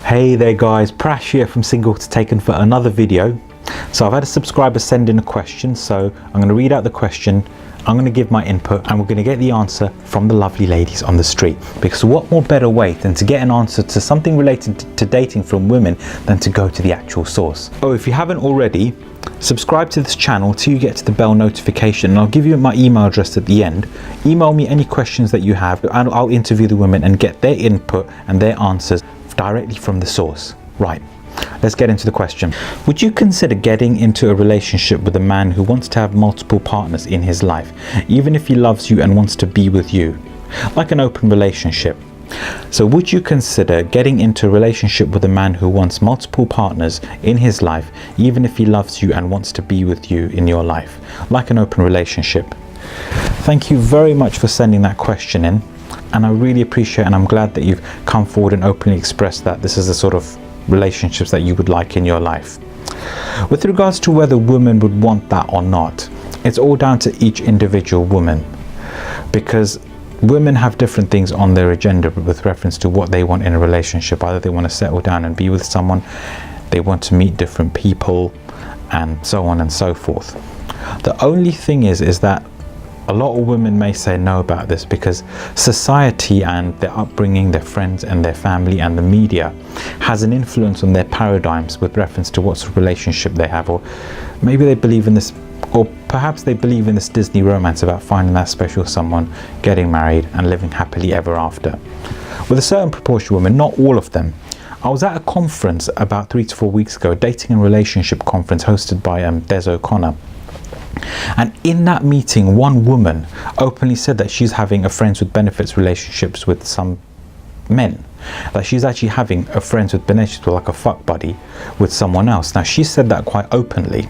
Hey there guys, Prash here from Single to Taken for another video. So I've had a subscriber send in a question, so I'm going to read out the question, I'm going to give my input, and we're going to get the answer from the lovely ladies on the street. Because what more better way than to get an answer to something related to dating from women than to go to the actual source. Oh, if you haven't already, subscribe to this channel till you get to the bell notification, and I'll give you my email address at the end. Email me any questions that you have and I'll interview the women and get their input and their answers directly from the source. Right, let's get into the question. Would you consider getting into a relationship with a man who wants to have multiple partners in his life, even if he loves you and wants to be with you? Like an open relationship. So would you consider getting into a relationship with a man who wants multiple partners in his life, even if he loves you and wants to be with you in your life? Like an open relationship. Thank you very much for sending that question in, and I really appreciate and I'm glad that you've come forward and openly expressed that this is the sort of relationships that you would like in your life. With regards to whether women would want that or not, it's all down to each individual woman, because women have different things on their agenda with reference to what they want in a relationship. Either they want to settle down and be with someone, they want to meet different people, and so on and so forth. The only thing is that a lot of women may say no about this because society and their upbringing, their friends and their family and the media has an influence on their paradigms with reference to what sort of relationship they have, or maybe they believe in this, or perhaps they believe in this Disney romance about finding that special someone, getting married and living happily ever after. With a certain proportion of women, not all of them. I was at a conference about 3 to 4 weeks ago, a dating and relationship conference hosted by Des O'Connor. And in that meeting, one woman openly said that she's having a friends with benefits relationships with some men. That she's actually having a friends with benefits, like a fuck buddy, with someone else. Now, she said that quite openly.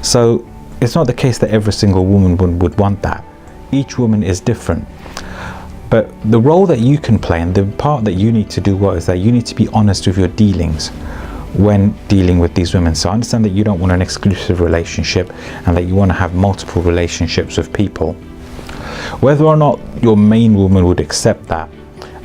So it's not the case that every single woman would want that. Each woman is different. But the role that you can play and the part that you need to do is that you need to be honest with your dealings when dealing with these women. So I understand that you don't want an exclusive relationship and that you want to have multiple relationships with people. Whether or not your main woman would accept that,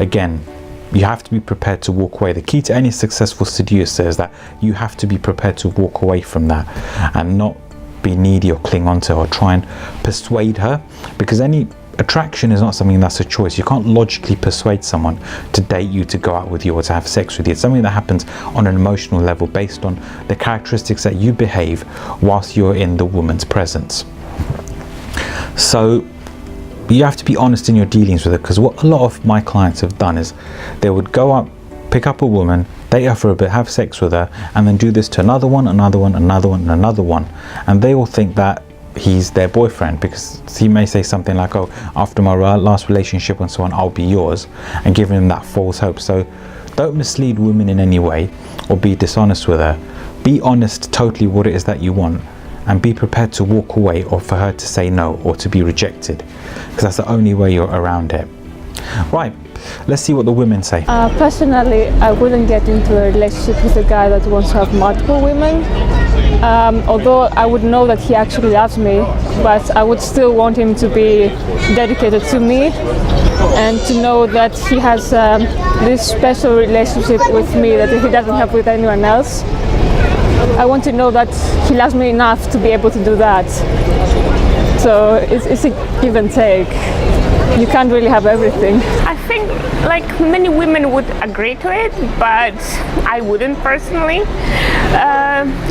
again, you have to be prepared to walk away. The key to any successful seducer is that you have to be prepared to walk away from that and not be needy or cling on to her or try and persuade her, because any attraction is not something that's a choice. You can't logically persuade someone to date you, to go out with you, or to have sex with you. It's something that happens on an emotional level based on the characteristics that you behave whilst you're in the woman's presence. So you have to be honest in your dealings with it, because what a lot of my clients have done is they would go up, pick up a woman, date her for a bit, have sex with her, and then do this to another one, another one, another one, and another one. And they all think that he's their boyfriend, because he may say something like, oh, after my last relationship and so on, I'll be yours, and giving them that false hope. So don't mislead women in any way or be dishonest with her. Be honest totally what it is that you want, and be prepared to walk away or for her to say no or to be rejected, because that's the only way you're around it. Right, let's see what the women say. Personally, I wouldn't get into a relationship with a guy that wants to have multiple women. Although I would know that he actually loves me, but I would still want him to be dedicated to me and to know that he has this special relationship with me that he doesn't have with anyone else. I want to know that he loves me enough to be able to do that. So it's a give and take. You can't really have everything. I think like many women would agree to it, but I wouldn't personally.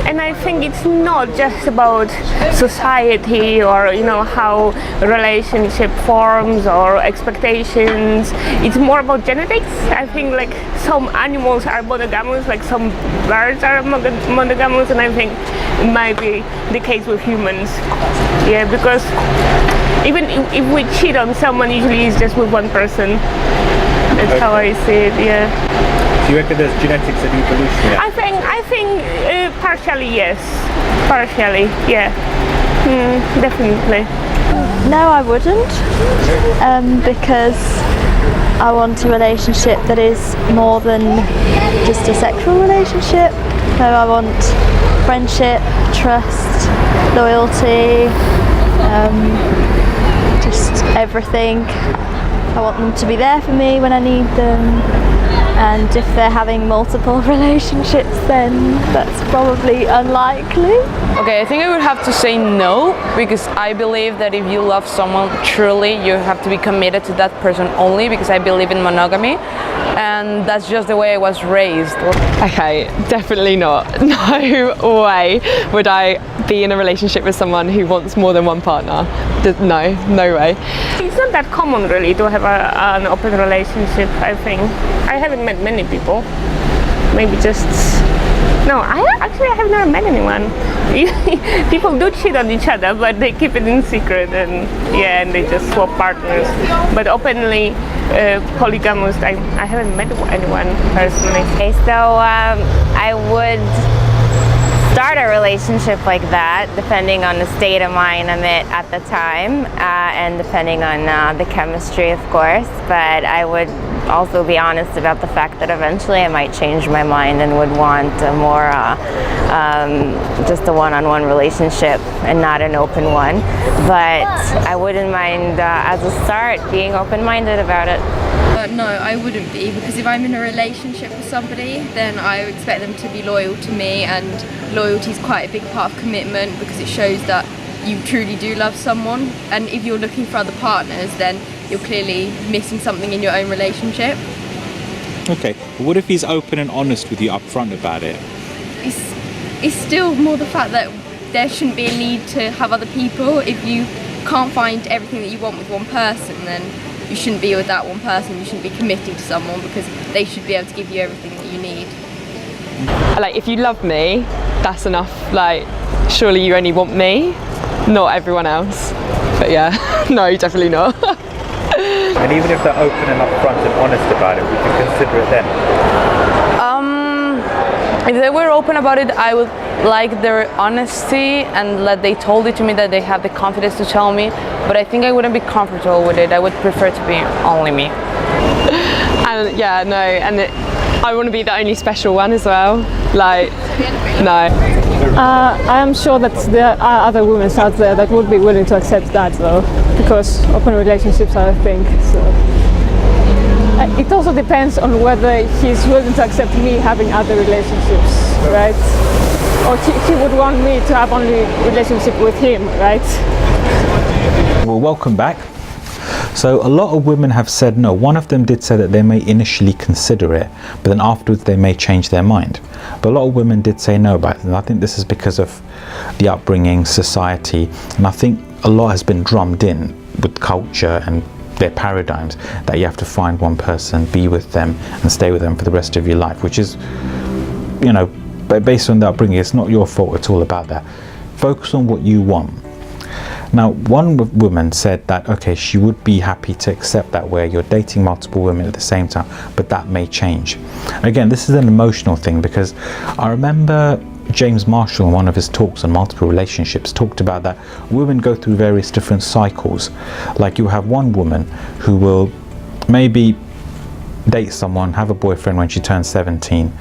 And I think it's not just about society or, you know, how a relationship forms or expectations. It's more about genetics. I think like some animals are monogamous, like some birds are monogamous, and I think it might be the case with humans. Yeah, because even if we cheat on someone, usually it's just with one person. That's how I see it, yeah. Do you reckon there's genetics and evolution? Yeah? I think partially yes. Partially, yeah. Definitely. No, I wouldn't, because I want a relationship that is more than just a sexual relationship. So I want friendship, trust, loyalty, just everything. I want them to be there for me when I need them. And if they're having multiple relationships, then that's probably unlikely. Okay, I think I would have to say no, because I believe that if you love someone truly, you have to be committed to that person only, because I believe in monogamy, and that's just the way I was raised. Okay, definitely not. No way would I be in a relationship with someone who wants more than one partner. No way. It's not that common really to have an open relationship, I think. I haven't met many people. Maybe just... No, I have never met anyone. People do cheat on each other, but they keep it in secret, and and they just swap partners. But openly polygamous, I haven't met anyone personally. Okay, so I would start a relationship like that, depending on the state of mind I'm in at the time, and depending on the chemistry, of course. But I would also be honest about the fact that eventually I might change my mind and would want a more just a one-on-one relationship and not an open one. But I wouldn't mind as a start being open-minded about it. No, I wouldn't be, because if I'm in a relationship with somebody, then I would expect them to be loyal to me, and loyalty is quite a big part of commitment because it shows that you truly do love someone. And if you're looking for other partners, then you're clearly missing something in your own relationship. Okay, but what if he's open and honest with you up front about it? It's still more the fact that there shouldn't be a need to have other people. If you can't find everything that you want with one person, then you shouldn't be with that one person. You shouldn't be committing to someone, because they should be able to give you everything that you need. Like, if you love me, that's enough. Like, surely you only want me, not everyone else. But yeah, no, definitely not. And even if they're open and upfront and honest about it, would you consider it then? If they were open about it, I would like their honesty and that they told it to me, that they have the confidence to tell me. But I think I wouldn't be comfortable with it. I would prefer to be only me. And yeah, no, and I want to be the only special one as well. Like, no. I am sure that there are other women out there that would be willing to accept that, though, because open relationships are a thing. So it also depends on whether he's willing to accept me having other relationships, right? Or he would want me to have only relationship with him, right? Well, welcome back. So a lot of women have said no. One of them did say that they may initially consider it, but then afterwards they may change their mind. But a lot of women did say no about it, and I think this is because of the upbringing, society, and I think a lot has been drummed in with culture and their paradigms that you have to find one person, be with them, and stay with them for the rest of your life, which is, you know, based on the upbringing. It's not your fault. It's all about that. Focus on what you want. Now, one woman said that, okay, she would be happy to accept that where you're dating multiple women at the same time, but that may change. Again, this is an emotional thing, because I remember James Marshall, in one of his talks on multiple relationships, talked about that women go through various different cycles. Like, you have one woman who will maybe date someone, have a boyfriend when she turns 17,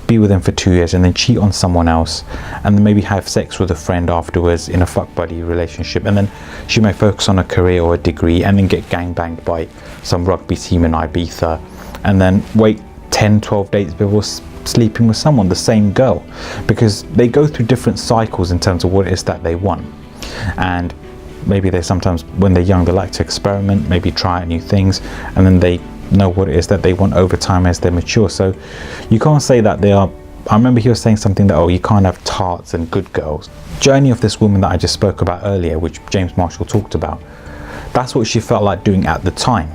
be with him for 2 years, and then cheat on someone else, and then maybe have sex with a friend afterwards in a fuck buddy relationship, and then she may focus on a career or a degree, and then get gangbanged by some rugby team in Ibiza, and then wait 10-12 days before sleeping with someone, the same girl, because they go through different cycles in terms of what it is that they want. And maybe they sometimes, when they're young, they like to experiment, maybe try out new things, and then they know what it is that they want over time as they mature. So you can't say that they are, I remember he was saying something that, oh, you can't have tarts and good girls. Journey of this woman that I just spoke about earlier, which James Marshall talked about, that's what she felt like doing at the time.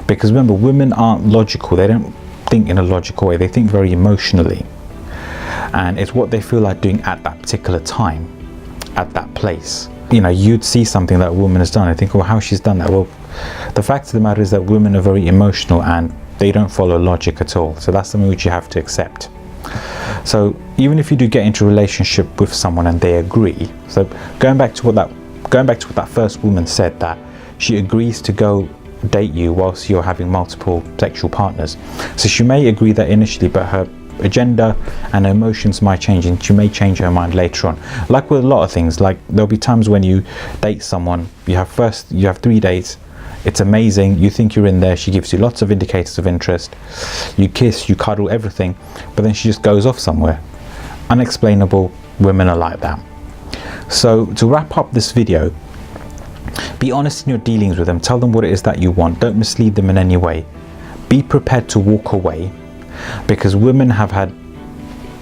Because remember, women aren't logical. They don't think in a logical way. They think very emotionally, and it's what they feel like doing at that particular time, at that place. You know, you'd see something that a woman has done and think, well, how she's done that? Well, the fact of the matter is that women are very emotional and they don't follow logic at all. So that's something which you have to accept. So even if you do get into a relationship with someone and they agree, so going back to what that first woman said, that she agrees to go date you whilst you're having multiple sexual partners. So she may agree that initially, but her agenda and her emotions might change, and she may change her mind later on. Like with a lot of things, like there'll be times when you date someone, you have 3 dates, It's amazing. You think you're in there. She gives you lots of indicators of interest. You kiss, you cuddle, everything, but then she just goes off somewhere. Unexplainable. Women are like that. So to wrap up this video, be honest in your dealings with them. Tell them what it is that you want. Don't mislead them in any way. Be prepared to walk away, because women have had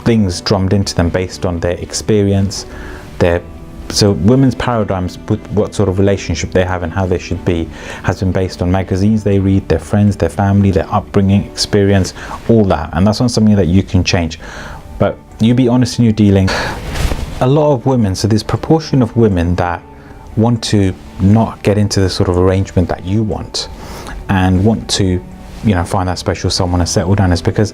things drummed into them based on their experience, so women's paradigms with what sort of relationship they have and how they should be has been based on magazines they read, their friends, their family, their upbringing, experience, all that. And that's not something that you can change. But you be honest in your dealing. A lot of women, so there's a proportion of women that want to not get into the sort of arrangement that you want and want to, you know, find that special someone and settle down, is because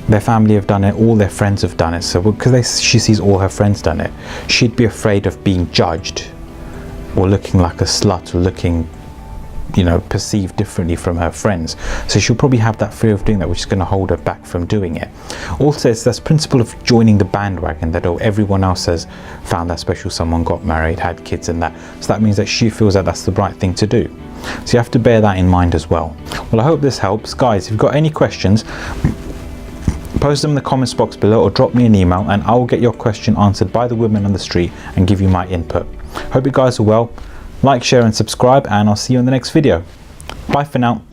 their family have done it, all their friends have done it. So because she sees all her friends done it, she'd be afraid of being judged or looking like a slut or looking, you know, perceived differently from her friends. So she'll probably have that fear of doing that, which is going to hold her back from doing it. Also, it's this principle of joining the bandwagon, that everyone else has found that special someone, got married, had kids and that. So that means that she feels that that's the right thing to do. So you have to bear that in mind as well. Well, I hope this helps. Guys, if you've got any questions, post them in the comments box below or drop me an email and I will get your question answered by the women on the street and give you my input. Hope you guys are well. Like, share and subscribe, and I'll see you in the next video. Bye for now.